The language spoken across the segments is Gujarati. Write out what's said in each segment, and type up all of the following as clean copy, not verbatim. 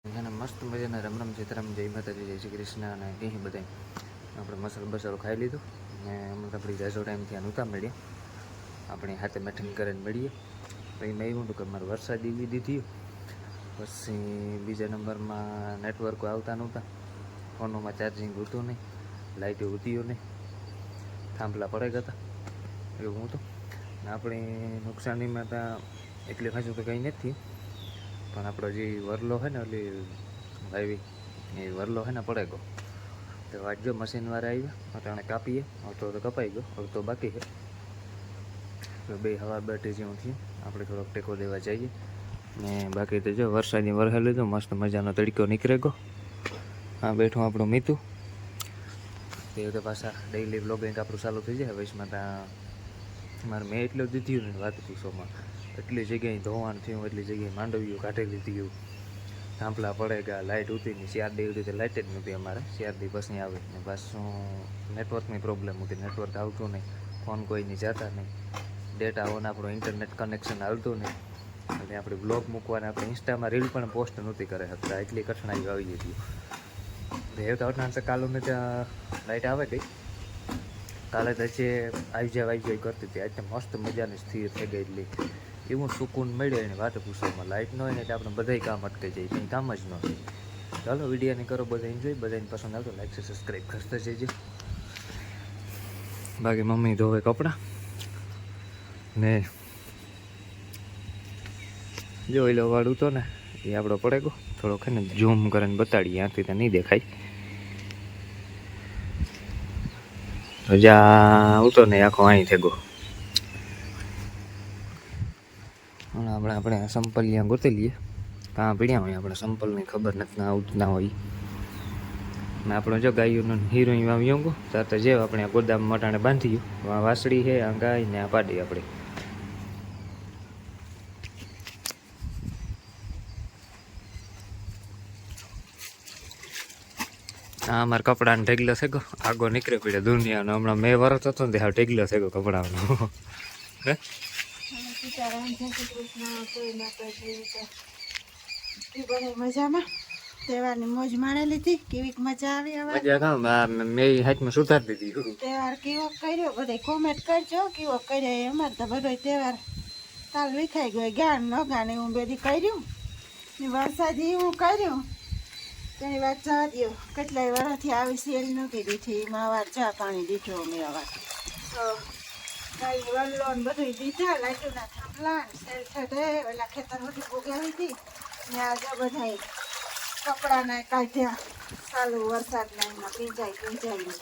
એને મસ્ત મજાના રમ સીતારામ જય માતાજી જય શ્રી કૃષ્ણ અને અહીં બધા આપણે મસાલો બસાલો ખાઈ લીધો ને અમુક આપણી જાજો ટાઈમથી આ નહોતા મળ્યા આપણે હાથે મેઠન કરીને મળીએ પછી મેં એવું હતું કે મારે વરસાદ એવી દીધી પછી બીજા નંબરમાં નેટવર્કો આવતા નહોતા ફોનોમાં ચાર્જિંગ હતું નહીં લાઇટો ઉતીઓ નહીં થાંભલા પડાઈ ગયા હતા એવું હતું ને આપણે નુકસાનીમાં ત્યાં એટલે ખાસું તો કંઈ નથી પણ આપણો જે વરલો છે ને એટલે વાવી એ વરલો છે ને પડે ગયો તો વાંચજો મશીનવાળા આવ્યા અટાણે કાપીએ અડધો તો કપાઈ ગયો અડધો બાકી છે તો બે હવા બેઠી જેવું થયું આપણે થોડોક ટેકો દેવા જઈએ ને બાકી તો જો વરસાદની વરસાદ લીધો મસ્ત મજાનો તડકો નીકળે ગયો હા બેઠું આપણું મીતું તે તો પાછા ડેઈલી બ્લોગિંગ આપણું ચાલુ થઈ જાય વયસમાં ત્યાં મારે મેં એટલું દીધું ને વાત પૂછોમાં એટલી જગ્યાએ ધોવાણ થયું એટલી જગ્યાએ માંડવીઓ કાઢી લીધી થાંભલા પડે ગયા લાઇટ ઉતરીની 4 દિવસ રીતે લાઇટ જ નહોતી અમારે 4 દિવસ પછી આવે ને પાછું નેટવર્કની પ્રોબ્લેમ હતી નેટવર્ક આવતું નહીં ફોન કોઈની જતા નહીં ડેટા ઓન આપણું ઇન્ટરનેટ કનેક્શન આવતું નહીં એટલે આપણે બ્લોગ મૂકવાના આપણે ઇન્સ્ટામાં રીલ પણ પોસ્ટ નહોતી કરી શકતા એટલી કઠણાઈઓ આવી હતી એ તો અટાણ કાલોને ત્યાં લાઇટ આવે ગઈ કાલે તો જે આવી જાય કરતી હતી આજે મસ્ત મજાની સ્થિર થઈ ગઈ એટલી એવું સુકૂન મળે એની વાત પૂછવામાં લાઇટ ન હોય ને એટલે આપણે બધાય કામ અટકાઈ જાય કંઈ કામ જ ન થાય ચાલો વિડીયોને કરો બધા એન્જોય બધાને પસંદ આવતો લાઈક સબસ્ક્રાઈબ કરતા જજો બાકી મમ્મી ધોવે કપડાં ને જો એલો વાળું તો ને એ આપણો પડે ગયો થોડોક ને ઝૂમ કરીને બતાડીએ ત્યાંથી તો નહીં દેખાય તો જ્યાં આવતો ને આખો અહીં થઈ ગયો આપણે સંપલ ત્યાં ગોતી લઈએ કાં પીડ્યા હોય આપણે સંપલની ખબર નથી આવતું ના હોય ને આપણો જો ગાયોનો હિરોઈન આવ્યો ગો તો જેવ આપણે ગોદામ મટાણે બાંધી ગયું વાસળી છે આ ગાય ને આ પાડી આપણે હા અમારે કપડાનો ઢેગલો છે ગો આગો નીકળે પડે દુનિયાનો હમણાં મેં વરસ હતો ને ત્યાં ઢેગલો છે ગો કપડાનો હે મજામાં તહેવારની મોજ માણી લીધી કેવીક મજા આવી હવે મજા કામ મેં હાથમાં સુધારી દીધી તહેવાર કેવો કર્યો બધા કોમેન્ટ કરજો કેવો કર્યો અમારે તો બધો તહેવાર કાલ વિખાઈ ગયો ગાન ન ગાને હું બધી કર્યું ને વરસાદી એવું કર્યું તેની વાત જવા દો કેટલાય વર્ષથી આવી સેલ નહોતી દીધી એમાં અવાર ચા પાણી દીધું અમે અવાર તો ગાય વલ્લો ને બધું દીધા લાગ્યુંના થાંભલા સેલ થતે ઓલા ખેતર બધું ભોગાવી હતી ત્યાં જો બધા કપડાને કાઢ્યા ચાલુ વરસાદના એમાં પીંજાઈ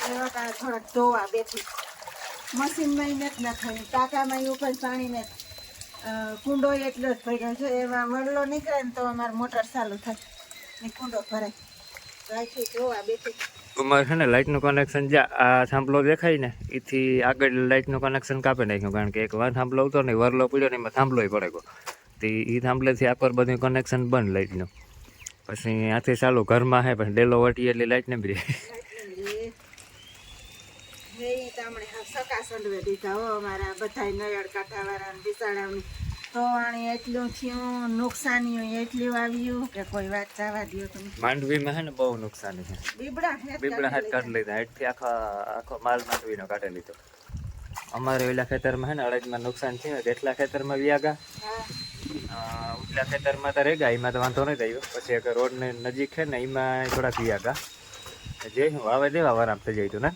એવા કારણે થોડાક ધોવા બેઠી મશીનમાં નથી નાખવાની ટાંકામાં ઉપર પાણીને કુંડો એટલો જ પડ્યો છે એમાં વરલો નીકળે ને તો અમારે મોટર ચાલુ થાય ને કુંડો ભરાય રાખી ધોવા બેઠી અમારે છે ને લાઇટનું કનેક્શન જ્યાં આ થાંભલો દેખાય ને એથી આગળ લાઇટનું કનેક્શન કાપી નાખ્યું કારણ કે એક વાર થાંભલો આવતો ને વરલો પડ્યો ને એમાં થાંભલો પડે ગયો તો એ થાંભલેથી આખર બધું કનેક્શન બંધ લાઇટનું પછી આથી ચાલુ ઘરમાં છે પછી ડેલો વટી એટલે લાઇટ ને બી સકા સંડવે દીધા હો અમારા બધા નયડ કાંઠાવાળા બિસાડાની ધોવાણી એટલું થયું નુકસાની એટલું આવ્યું કે કોઈ વાત જવા દો તમે માંડવીમાં છે ને બહુ નુકસાની છે બીબડા હાથ કાઢી લીધા હેઠથી આખો માલ માંડવીનો કાઢી લીધો અમારે ઓલા ખેતરમાં છે ને અડદમાં નુકસાન થયું એટલા ખેતરમાં વ્યાગા ઉટલા ખેતરમાં તો રેગા એમાં તો વાંધો નહીં થયો પછી એક રોડને નજીક છે ને એમાં થોડાક વ્યાગા જે વાવે દેવા આરામ થઈ જાય ને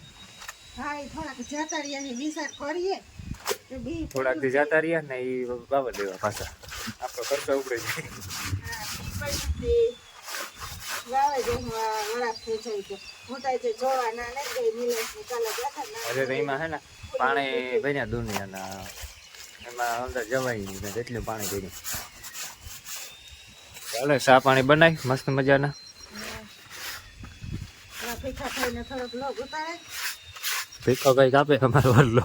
થોડાક થી જતા રહ્યા ને એ વાવે દેવા પાછા આપણો ખર્ચો ઉપડે જાય અરે એમાં છે ને પાણી ભર્યા દુનિયાના એમાં અંદર જવાય નહીં જેટલું પાણી ભર્યું ચાલે ચા પાણી બનાવી મસ્ત મજાના ભીખો કઈક આપે અમારો વલ્લો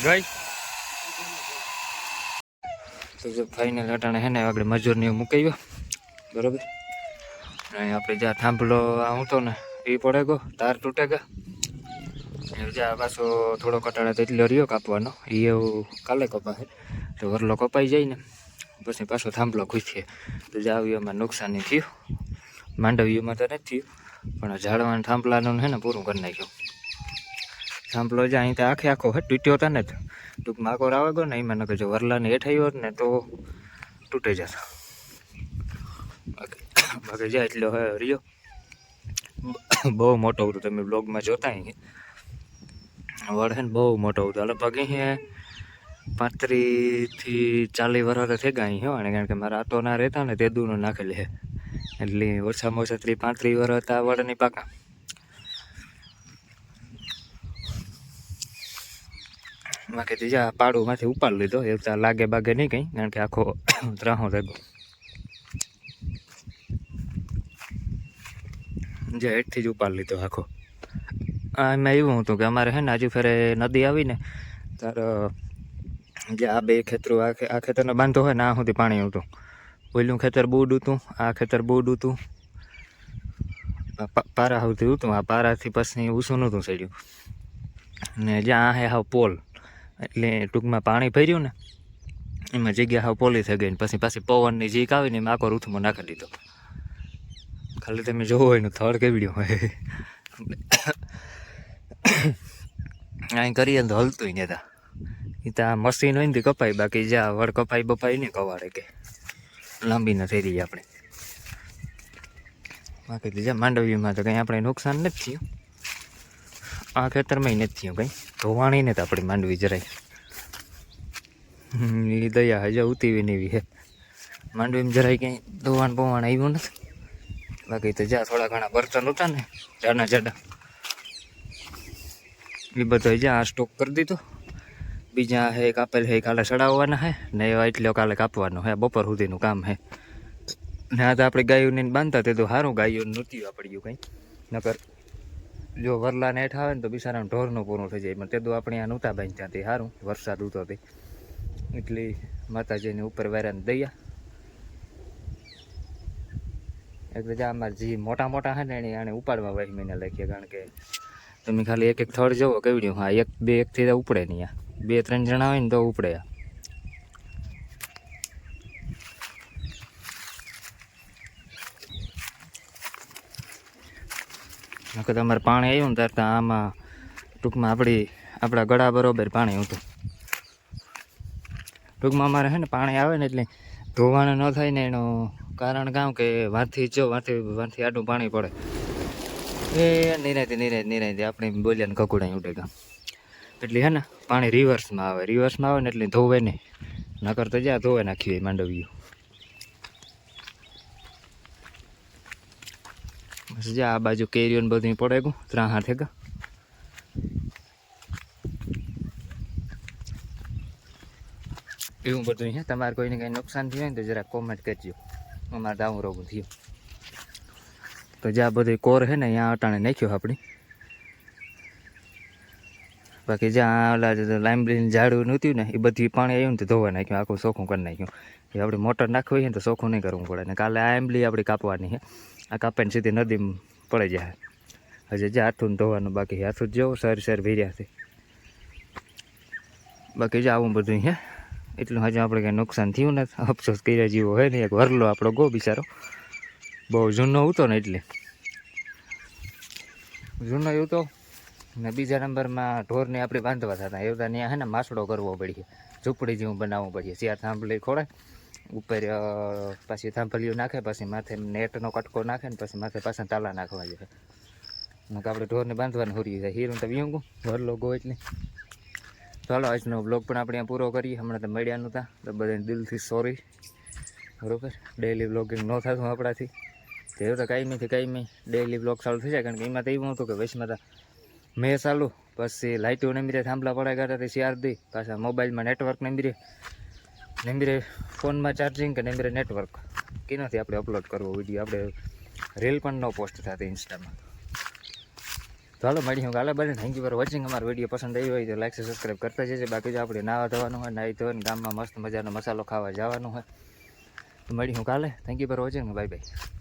ગઈ તો જો ફાઇનલ અટાણે હે ને આગળ મજૂરને એવું મૂકાવ્યો બરોબર. અને આપણે જ્યાં થાંભલો આવતો ને એ પડે ગયો, તાર તૂટે ગયા. જ્યાં પાછો થોડો કટાડા તેટલો રહ્યો કાપવાનો, એ એવું કાલે કપાશે. તો વરલો કપાઈ જાય ને પછી પાછો થાંભલો ખૂંચીએ તો જાવીઓમાં નુકસાની થયું. માંડવીઓમાં તો નથી થયું, પણ ઝાડવાના થાંભલાનું છે ને પૂરું કરી નાખ્યું. થાંભલો જ અહીં આખે આખો હે તૂટ્યો હતો ને, ટૂંકમાં આકોર આવે ગયો ને એમાં નકર જો વરલાને હેઠ આવ્યો ને તો તૂટી જતો. બાકી જાય એટલો હે રહ્યો. બહુ મોટો હતો, તમે બ્લોગમાં જોતા વડ છે ને બહુ મોટો હતો. લગભગ અહીં 35 થી 40 વર્ષ થઈ ગયા અહીં હો. કારણ કે મારા આટો ના રહેતા ને તે દૂનો નાખેલી છે, એટલે ઓછામાં ઓછા 35 વર્ષ હતા વડની પાકા. બાકી ત્રીજા પાડુંમાંથી ઉપાડી લીધો, એવું તો લાગે બાગે નહીં કંઈ, કારણ કે આખો ત્રાહો થઈ ગયો. જે હેઠથી જ ઉપાડી લીધો આખો. એમાં એવું હતું કે અમારે છે ને હજુ ફેરે નદી આવી ને ત્યારે જે આ બે ખેતરો આ ખેતરનો બાંધો હોય ને આ સુધી પાણી હતું. પહેલું ખેતર બુડ હતું, આ ખેતર બુડ હતું, પારા સુધી હતું. આ પારાથી પછી ઊંચું નહોતું ચડ્યું ને જ્યાં આ હાવ પોલ, એટલે ટૂંકમાં પાણી ભર્યું ને એમાં જગ્યા હાવ પોલી થઈ ગઈ. પછી પાછી પવનની જીક આવી ને એમાં આખો રૂથમાં નાખી દીધો. ખાલી તમે જોવો હોય ને થડ કેવડ્યું હોય. અહીં કરીએ તો હલતું ને તા એ તો આ મશીન હોય ને તે કપાય, બાકી જ્યાં વડ કપાઈ બપાઈ નહીં કવાડે કે લાંબી ન થઈ રહી આપણે. બાકી તો જ્યાં માંડવીમાં તો કંઈ આપણે નુકસાન નથી થયું. આ ખેતરમાં નથી થયું કંઈ, ધોવાણી નથી આપણી માંડવી જરાય. એ દયા હજુ ઉતીવી ને એવી હે. માંડવીમાં જરાય કંઈ ધોવાણ બોવાણ આવ્યું નથી. બાકી તો જ્યાં થોડા ઘણા બર્તન હતા ને જાડા જાડા એ બધો જ્યાં સ્ટોક કરી દીધો. બીજા હે કાપેલ હે કાલે ચડાવવાના હે ને એવા એટલો કાલે કાપવાનો હે, બપોર સુધીનું કામ હે. ને આ તો આપણે ગાયોને બાંધતા તે તો સારું, ગાયોને નહોતી પડ્યું કંઈ. નકર જો વરલાને હેઠ આવે ને તો બિચારાનું ઢોરનું પૂરું થઈ જાય. પણ તે તો આપણે આ નહોતા બાંધ્યા તે સારું, વરસાદ ઉતો તે એટલી માતાજીની ઉપર વાર્યાને દયા. એટલે જ્યાં અમારે જે મોટા મોટા છે ને એને આને ઉપાડવા વહી મહિના લખીએ. કારણ કે તમે ખાલી એક એક થડ જવો કેવડ્યું, હા 1 2 1થી તો ઉપડે નહીં. આ 2 3 જણા હોય ને તો ઉપડે. નકર તમારે પાણી આવ્યું ને ત્યારે તો આમાં ટૂંકમાં આપણા ગળા બરોબર પાણી હતું. ટૂંકમાં અમારે છે ને પાણી આવે ને એટલે ધોવાણ ન થાય ને એનું કારણ કામ કે વાંથી આટલું પાણી પડે એ નિરાયતી આપણે બોલ્યા ને કકુડા ઉઠે કામ. એટલે હે ને પાણી રિવર્સમાં આવે ને એટલે ધોવે નહીં. નકર તો જ્યાં ધોવે નાખી માંડવીયું. બસ જ્યાં આ બાજુ કેરીઓ ને બધું પડે ગયું 3 હાથે ગા. એવું બધું હે. તમારે કોઈને કંઈ નુકસાન થયું હોય ને તો જરા કોમેન્ટ કરજો. અમારે તો આવું રોગું થયું. તો જ્યાં બધું કોર છે ને ત્યાં અટાણે નાખ્યો આપણી. બાકી જ્યાં ઓલા લાંબડીને ઝાડું નહોતું ને એ બધી પાણી આવ્યું ને તો ધોવા નાખ્યું, આખું ચોખ્ખું કરી નાખ્યું. એ આપણે મોટર નાખવી હોય ને તો ચોખ્ખું નહીં કરવું પડે. ને કાલે આ આંબલી આપણી કાપવાની છે. આ કાપીને સીધી નદીમાં પડી જાય. હજી જ્યાં હાથું ધોવાનું બાકી, હાથું જ જેવું સર ભીર્યાથી. બાકી જ આવું બધું હે. એટલું હજુ આપણે કંઈ નુકસાન થયું નથી. અફસોસ કર્યા જેવો હોય ને. એક વરલો આપણો ગો બિચારો બહુ જૂનો હતો ને એટલે જૂનો એવું તો. ને બીજા નંબરમાં ઢોરને આપણે બાંધવા થતા એવું ત્યાં હે ને માસડો કરવો પડીએ, ઝૂંપડી જેવું બનાવવું પડીએ. 4 થાંભલી ખોળે, ઉપર પાછી થાંભલીઓ નાખે, પછી માથે નેટનો કટકો નાખે ને પછી માથે પાછા તાલા નાખવા જોઈએ. આપણે ઢોરને બાંધવાનું હોરી જાય. હીરું તો વીંગું વરલો ગો એટલે. ચાલો આજનો બ્લોગ પણ આપણે પૂરો કરીએ. હમણાં તો મળ્યા નહોતા તો બધાને દિલથી સોરી. બરાબર, ડેઈલી બ્લોગિંગ ન થતું આપણાથી. એવું તો કાંઈ ડેઈલી બ્લોગ ચાલુ થઈ જાય. કારણ કે એમાં તો એવું હતું કે વચમાં તો મેં ચાલુ, પછી લાઇટો નમીરે થાંભલા પડાય કરતા શિયાર દી, પાછા મોબાઈલમાં નેટવર્ક નમીરે ફોનમાં ચાર્જિંગ કે નમીરે નેટવર્ક કેનાથી આપણે અપલોડ કરવો વિડીયો. આપણે રીલ પણ ન પોસ્ટ થતી ઇન્સ્ટામાં. તો હાલો મળી હું કાલે બને. Thank you for watching. અમારો વિડીયો પસંદ આવ્યો હોય તો લાઈક સબસ્ક્રાઈબ કરતા જજો. બાકી જો આપણે નાવા ધોવાનું હોય, નાહી ધોઈને ગામમાં મસ્ત મજાનો મસાલો ખાવા જવાનું હોય. તો મળી હું કાલે. Thank you for watching. Bye bye.